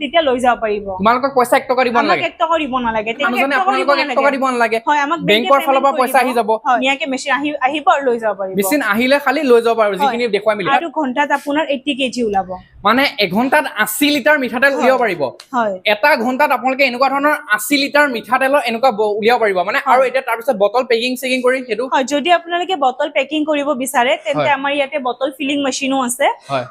তেতিয়া লৈ যাব পাৰিব তোমালোকক পইচা 1 টকা দিব নালাগে 1 টকা দিব নালাগে মানুহজনে আপোনালোকক 1 টকা দিব নালাগে হয় আমাক বেংকৰ ফালৰ পৰা পইচা আহি যাব নিয়াকে মেচিন আহিব আৰু লৈ যাব পাৰিব মেচিন আহিলে খালি লৈ যাব পাৰিব যিখিনি দেখুৱাই মিলি আৰু ঘণ্টাত আপোনাৰ 80 কেজি ওলাব মানে এঘণ্টাত 80 লিটাৰ মিঠাতেল উলিয়াব পাৰিব হয় এটা ঘণ্টাত আপোনালোকে এনেকুৱা ধৰণৰ 80 লিটাৰ মিঠাতেলৰ এনেকুৱা উলিয়াব পাৰিব মানে আৰু এটা তাৰ পিছত বটল পেকিং কৰি হেতু হয় যদি আপোনালোকে বটল পেকিং কৰিব বিচাৰে তেন্তে আমাৰ ইয়াতে বটল ফিলিং মেচিনো আছে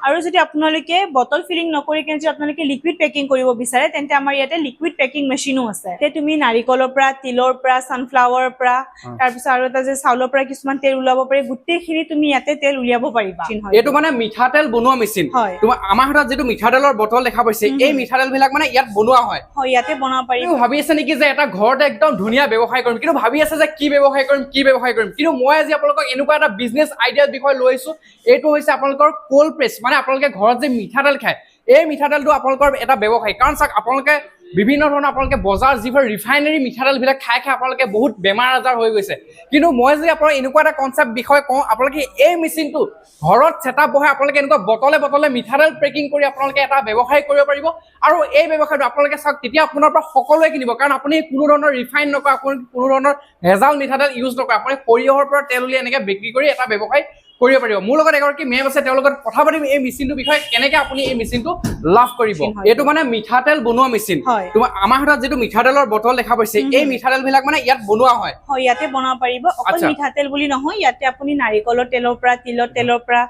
আৰু যদি আপোনালোকে বটল ফিলিং নকৰি কেনে যদি আপোনালোকে লিকুইড পেকিং কৰিব বিচাৰে তেন্তে আমাৰ ইয়াতে লিকুইড পেকিং মেচিনো আছে তে তুমি নাৰিকলৰ পৰা তিলৰ পৰা সানফ্লাৱাৰৰ পৰা তাৰ পিছত আৰু এটা যে চাউলৰ পৰা কিছুমান তেল উলাব পাৰি গুটেইখিনি তুমি ইয়াতে তেল উলিয়াব পাৰিবা এটো মানে মিঠাতেল বনোৱা মেচিন তোমাৰ আমাৰ হাতত যেটো মিঠাতেলৰ বটল দেখা পাইছে এই মিঠাতেল বিলাক মানে ইয়াত বনোৱা হয় ইয়াতে বনাব পাৰি ভাবি আছে নেকি যে এটা ঘৰতে একদম ধুনীয়া ব্যৱসায় কৰিম কিন্তু ভাবি আছে যে কি ব্যৱসায় কৰিম কিন্তু মই আজি আপোনালোকক এনেকুৱা এটা বিজনেস আইডিয়াৰ বিষয় লৈছো এইটো হৈছে আপোনালোকৰ কোল্ড প্ৰেছ মানে আপোনালোকে ঘৰত যে মিঠাতেল খায় এই মিঠাতেলটো আপোনালোকৰ এটা ব্যৱসায় কাৰণ চাক আপোনালোকে বিভিন্ন ধৰণৰ আপোনালোকে বজাৰ যিবোৰ ৰিফাইনাৰী মিঠাতেল বিলাক খাই আপোনালোকে বহুত বেমাৰ আজাৰ হৈ গৈছে কিন্তু মই যে আপোনাক এনেকুৱা এটা কনসেপ্ট বিষয় কওঁ আপোনালোকে এই মেচিনটো ঘৰত সেটআপ বহাই আপোনালোকে এনেকুৱা বটলে মিঠাতেল পেকিং কৰি আপোনালোকে এটা ব্যৱসায় কৰিব পাৰিব আৰু এই ব্যৱসায়টো আপোনালোকে চাওক তেতিয়া আপোনাৰ পৰা সকলোৱে কিনিব কাৰণ আপুনি কোনো ধৰণৰ ৰিফাইন নকৰা আপুনি কোনো ধৰণৰ ভেজাল মিঠাতেল ইউজ নকৰা আপুনি সৰিয়হৰ পৰা তেল উলিয়াই এনেকৈ বিক্ৰী কৰি এটা ব্যৱসায় কৰিব পাৰিব মোৰ লগত এগৰাকী মেম আছে তেওঁৰ লগত কথা পাতিম এই মেচিনটোৰ বিষয়ে কেনেকৈ আপুনি এই মেচিনটো লাভ কৰিব এইটো মানে মিঠাতেল বনোৱা মেচিন তোমাৰ আমাৰ হাতত যেটো মিঠাতেলৰ বটল দেখা পাইছে এই মিঠাতেল বিলাক মানে ইয়াত বনোৱা হয় ইয়াতে বনাব পাৰিব অকল মিঠাতেল বুলি নহয় ইয়াতে আপুনি নাৰিকলৰ তেলৰ পৰা তিলৰ তেলৰ পৰা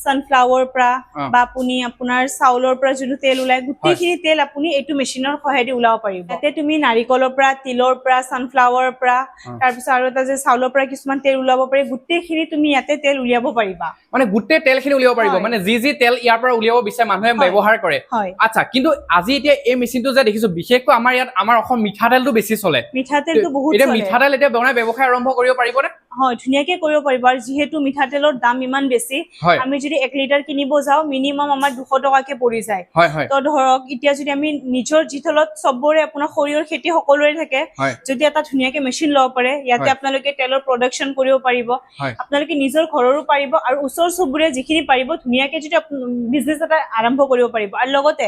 সানফ্লাৱাৰ পৰা বা আপুনি আপোনাৰ চাউলৰ পৰা যেটো তেল উলাই গুটেইখিনি তেল আপুনি এইটো মেচিনৰ সহায়তে উলাব পাৰিব ইয়াতে তুমি নাৰিকলৰ পৰা তিলৰ পৰা সানফ্লাৱাৰৰ পৰা তাৰ পিছত আৰু এটা যে চাউলৰ পৰা কিছুমান তেল উলাব পাৰি গুটেইখিনি তুমি ইয়াতে তেল উলিয়াব পাৰিবা মানে গুটেই তেলখিনি উলিয়াব পাৰিব মানে যি তেল ইয়াৰ পৰা উলিয়াব বিচাৰে মানুহে ব্যৱহাৰ কৰে আচ্ছা কিন্তু আজি এতিয়া এই মেচিনটো যে দেখিছো বিশেষকৈ আমাৰ ইয়াত আমাৰ অসম মিঠাতেলটো বেছি চলে মিঠাতেলটো বহুত চলে এটা মিঠাতেল এতিয়া বনাই ব্যৱসায় আৰম্ভ কৰিব পাৰিবনে হয় ধুনিয়াকে কৰিব পাৰিব আৰু যেহেতু মিঠাতেলৰ দাম ইমান বেছি আমি যদি 1 লিটাৰ কিনিব যাও মিনিমাম আমাৰ 200 টকাকে পৰি যায় তো ধৰক এতিয়া যদি আমি নিজৰ জিথলত সবৰে আপোনাৰ খৰিয়ৰ খেতি সকলোৰে থাকে যদি এটা ধুনিয়াকে মেচিন লব পাৰে ইয়াতে আপোনালোকে তেলৰ প্ৰডাকচন কৰিব পাৰিব আপোনালোকে নিজৰ ঘৰৰো পাৰিব আৰু ওচৰ চুবুৰীয়া যিখিনি পাৰিব ধুনিয়াকে যদি বিজনেস এটা আৰম্ভ কৰিব পাৰিব আৰু লগতে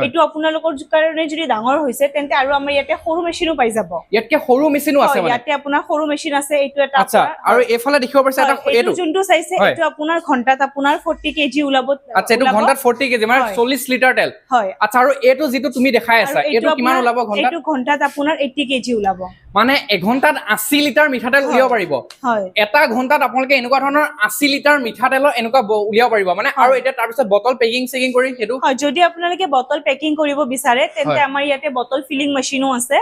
এটো আপোনালোকৰ কাৰণে যদি ডাঙৰ হৈছে তেন্তে আৰু আমাৰ ইয়াতে সৰু মেচিনো পাই যাব ইয়াতকে সৰু মেচিনো আছে মানে ইয়াতে আপোনাৰ সৰু মেচিন আছে এটো এটা আচ্ছা আৰু এফালে দেখিব পাইছে এটা এটো যোনটো চাইছে এটো আপোনাৰ ঘণ্টাত আপোনাৰ 40 কেজি উলাব আচ্ছা এটো ঘণ্টাত 40 কেজি মানে 40 লিটাৰ তেল হয় আচ্ছা আৰু এটো যেটো তুমি দেখাই আছা এটো কিমান উলাব ঘণ্টাত এটো ঘণ্টাত আপোনাৰ 80 কেজি উলাব মানে এঘণ্টাত 80 লিটাৰ মিঠাতেল উলিয়াব পাৰিব হয় এটা ঘণ্টাত আপোনালোকে এনেকুৱা ধৰণৰ 80 লিটাৰ মিঠাতেলৰ এনেকুৱা উলিয়াব পাৰিব মানে আৰু এটা তাৰ পিছত বটল পেকিং কৰি হেতু হয় যদি আপোনালোকে বটল পেকিং কৰিব বিচাৰে তেন্তে আমাৰ ইয়াতে বটল ফিলিং মেচিনো আছে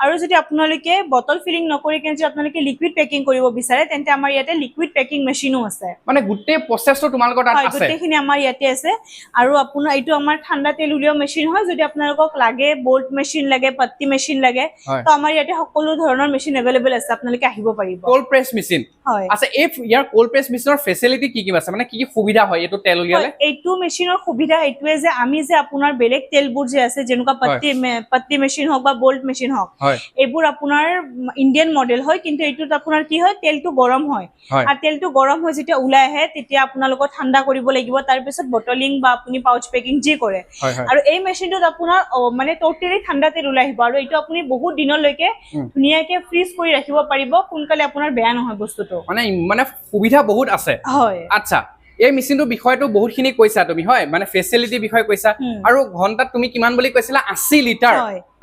আৰু যদি আপোনালোকে বটল ফিলিং নকৰি কেনে যদি আপোনালোকে লিকুইড পেকিং কৰিব বিচাৰে তেন্তে আমাৰ ইয়াতে লিকুইড পেকিং মেচিনো আছে মানে গুটেই প্ৰসেসটো তোমালোকৰ তাত আছে গুটেইখিনি আমাৰ ইয়াতে আছে আৰু আপোনাৰ এইটো আমাৰ ঠাণ্ডা তেল উলিওৱা মেচিন হয় যদি আপোনালোকক লাগে বোল্ট মেচিন লাগে পত্তি মেচিন লাগে তো আমাৰ ইয়াতে সকলো ধৰণৰ মেচিন अवेलेबल আছে আপোনালোকে আহিব পাৰিব কোল্ড প্ৰেছ মেচিন আচ্ছা এই ইয়াৰ কোল্ড প্ৰেছ মেচিনৰ ফেসিলিটি কি আছে মানে কি সুবিধা হয় এটো তেল উলিয়ালে এইটো মেচিনৰ সুবিধা এইটোৱে যে আমি যে আপোনাৰ বেলেগ তেলবোৰ যে আছে যেনেকুৱা পত্তি মেচিন হক বা বোল্ট মেচিন হক এইবোৰ আপোনাৰ ইন্ডিয়ান মডেল হয় কিন্তু এইটোত আপোনাৰ কি হয় তেলটো গৰম হয় আৰু তেলটো গৰম হৈ যেতিয়া উলাই আহে তেতিয়া আপোনালোকক ঠাণ্ডা কৰিব লাগিব তাৰ পিছত বটলিং বা আপুনি পাউচ পেকিং যি কৰে আৰু এই মেচিনটোত আপোনাৰ মানে টোটালি ঠাণ্ডা তেল উলাই আহিব আৰু এইটো আপুনি বহুত দিনলৈকে ধুনিয়াকে ফ্ৰিজ কৰি ৰাখিব পাৰিব কোনকালে আপোনাৰ বেয়া নহয় বস্তুটো মানে সুবিধা বহুত আছে হয় আচ্ছা এই মেচিনটো বিষয়টো বহুতখিনি কৈছা তুমি হয় মানে ফেসিলিটি বিষয় কৈছা আৰু ঘণ্টাত তুমি কিমান বুলি কৈছিলা 80 লিটাৰ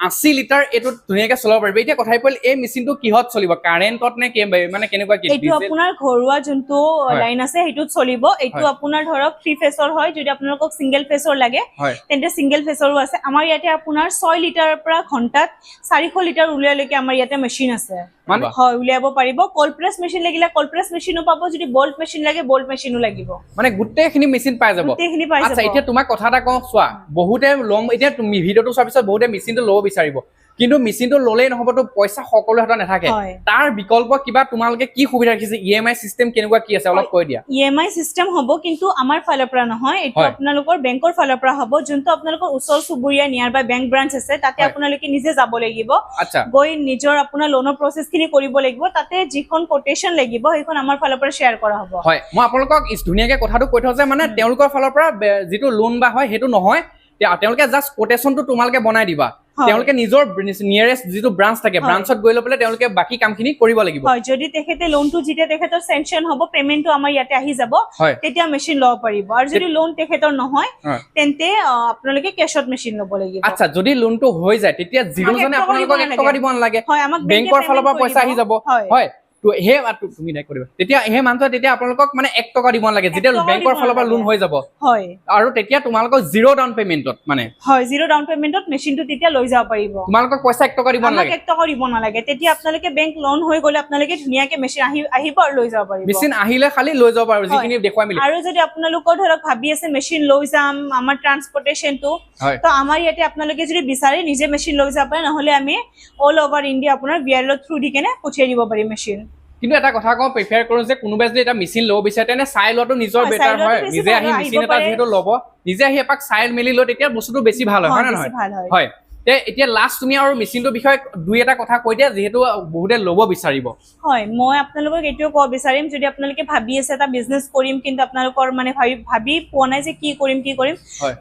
80 লিটাৰ এটো ধুনিয়াকে চলাব পাৰিব এতিয়া কথাই পল এই মেচিনটো কিহত চলিব কাৰেন্টত নে কি মানে কেনেকুৱা কি এইটো আপোনাৰ ঘৰুৱা যোনটো লাইন আছে হেতুত চলিব এইটো আপোনাৰ ধৰক 3 ফেসৰ হয় যদি আপোনালোকক সিঙ্গেল ফেসৰ লাগে তেন্তে সিঙ্গেল ফেসৰো আছে আমাৰ ইয়াতে আপোনাৰ 6 লিটাৰৰ পৰা ঘণ্টাত 400 লিটাৰ উলিয়ালৈকে আমাৰ ইয়াতে মেচিন আছে মানে হয় উলিয়াব পাৰিব কোল্ড প্ৰেছ মেচিন লাগিলে কোল্ড প্ৰেছ মেচিনো পাব যদি বোল্ট মেচিন লাগে বোল্ট মেচিনো লাগিব মানে গুটেইখিনি মেচিন পাই যাব আচ্ছা এতিয়া তোমাক কথা এটা কওঁ চোৱা বহুতে লম এতিয়া তুমি ভিডিওটো চোৱাৰ পিছত বহুতে মেচিনটো লব বিচাৰিব কিন্তু মেচিনটো ললেই নহবতো পইচা সকলো হাতত নাথাকে তাৰ বিকল্প কিবা তোমালোকে কি সুবিধা ৰাখিছে ইএমআই সিস্টেম কেনেকুৱা কি আছে অলপ কৈ দিয়া ইএমআই সিস্টেম হ'ব কিন্তু আমাৰ ফালৰ পৰা নহয় এটো আপোনালোকৰ বেংকৰ ফালৰ পৰা হ'ব যোনটো আপোনালোকৰ ওচৰ সুবুৰীয়া নিয়াৰ বাই বেংক ব্ৰাঞ্চ আছে তাতে আপোনালোকে নিজে যাব লাগিব গৈ নিজৰ আপোনাৰ লোনৰ প্ৰসেসখিনি কৰিব লাগিব তাতে যিখন কোটেশন লাগিব সেইখন আমাৰ ফালৰ পৰা শেয়াৰ কৰা হ'ব হয় মই আপোনালোকক ধুনিয়াকে কথাটো কৈ থওঁ যে মানে তেওঁলোকৰ ফালৰ পৰা যেটো লোন বা হয় হেতু নহয় তেওঁলোকে জাষ্ট কোটেশনটো তোমালোকে বনাই দিবা তেওঁলোকে নিজৰ নিয়াৰেষ্ট যিটো ব্ৰাঞ্চ থাকে ব্ৰাঞ্চত গৈ লৈ পেলাই তেওঁলোকে বাকি কামখিনি কৰিব লাগিব হয় যদি তেখেতে লোনটো যেতিয়া তেখেতৰ সেনকশন হ'ব পেমেন্টটো আমাৰ ইয়াতে আহি যাব তেতিয়া মেচিন ল'ব পাৰিব আৰু যদি লোন তেখেতৰ নহয় তেন্তে আপোনালোকে কেশত মেচিন ল'ব লাগিব আচ্ছা যদি লোনটো হৈ যায় তেতিয়া জিৰো জনে আপোনালোকক 1 টকা দিব নালাগে বেংকৰ ফালৰ পৰা পইচা আহি যাব হয় তো হে তুমি নাই কৰিবা তেতিয়া হে মানটো তেতিয়া আপোনালোকক মানে 1 টকা দিব নালাগে যেতিয়া বেংকৰ ফালৰ পৰা লোন হৈ যাব হয় আৰু তেতিয়া তোমালোকক জিৰো ডাউন পেমেন্টত মানে হয় জিৰো ডাউন পেমেন্টত মেচিনটো তেতিয়া লৈ যাব পাৰিব তোমালোকক পইচা 1 টকা দিব নালাগে 1 টকা দিব নালাগে তেতিয়া আপোনালোকে বেংক লোন হৈ গলে আপোনালোকে ধুনিয়াকে মেচিন আহিব আৰু লৈ যাব পাৰিব মেচিন আহিলে খালি লৈ যাব পাৰিব যিখিনি দেখুৱাই মিলি আৰু যদি আপোনালোকৰ ধৰক ভাবি আছে মেচিন লৈ যাম আমাৰ ট্ৰান্সপোৰ্টেশনটো তো আমাৰ ইয়াতে আপোনালোকে যদি বিচাৰে নিজে মেচিন লৈ যাব পাৰে নহলে আমি অল ওভাৰ ইন্ডিয়া আপোনাৰ বিআৰএল থ্ৰু দি কেনে পঠিয়াই দিব পাৰিম মেচিন কিন্তু এটা কথা কওঁ প্ৰিফাৰ কৰোঁ যে কোনোবাই যদি এটা মেচিন ল'ব বিচাৰে তেনে চাই লোৱাটো নিজৰ বেটাৰ হয় নিজে আহি মেচিন এটা যেহেতু ল'ব নিজে আহি এপাক চাই মেলি লৈ তেতিয়া বস্তুটো বেছি ভাল হয় না নহয় হয় তে এতিয়া লাষ্ট তুমি আৰু মেচিনটোৰ বিষয়ে দুই এটা কথা কৈ দিয়া যেহেতু বহুতে ল'ব বিচাৰিব হয় মই আপোনালোকক এটোও ক'ব বিচাৰিম যদি আপোনালোকে ভাবি আছে এটা বিজনেস কৰিম কিন্তু আপোনালোকৰ মানে ভাবি পোৱা নাই যে কি কৰিম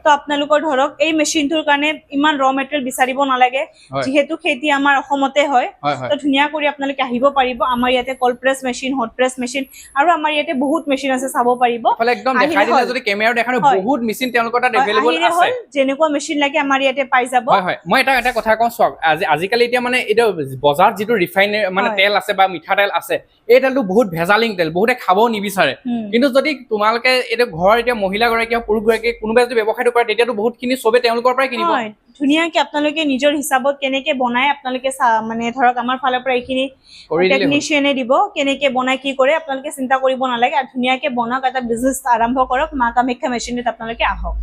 তো আপোনালোকৰ ধৰক এই মেচিনটোৰ কাৰণে ইমান ৰ মেটেৰিয়েল বিচাৰিব নালাগে যেহেতু খেতি আমাৰ অসমতে হয় তো ধুনিয়া কৰি আপোনালোকে আহিব পাৰিব আমাৰ ইয়াতে cold press machine hot press machine আৰু আমাৰ ইয়াতে বহুত মেচিন আছে চাব পাৰিব ফলে একদম দেখাই দিলে যদি ক্যামেৰা দেখানো বহুত মেচিন তেওঁলোকৰ তাত अवेलेबल আছে যেনেকুৱা মেচিন লাগে আমাৰ ইয়াতে পাই যাব হয় হয় মই এটা কথা কওঁ চক আজিকালি এতিয়া মানে এটা বজাৰ যিটো ৰিফাইন মানে তেল আছে বা মিঠা তেল আছে এই তেলটো বহুত ভেজালিং তেল বহুতে খাবও নিবিচাৰে কিন্তু যদি তোমালোকে এটা ঘৰ এতিয়া মহিলা গৰাকী পুৰুষ গৰাকী কোনোবাই যদি ব্যৱসায়টো কৰে তেতিয়াতো বহুতখিনি সবে তেওঁলোকৰ পৰাই কিনিব ধুনিয়াকে আপোনালোকে নিজৰ হিচাপত কেনেকে বনায় আপোনালোকে মানে ধৰক আমাৰ ফালৰ পৰা এইখিনি টেকনিশিয়ানে দিব কেনেকে বনায় কি কৰে আপোনালোকে চিন্তা কৰিব নালাগে আৰু ধুনিয়াকে বনাওক এটা বিজনেস আৰম্ভ কৰক মা কামাখ্যা মেচিনত আপোনালোকে আহক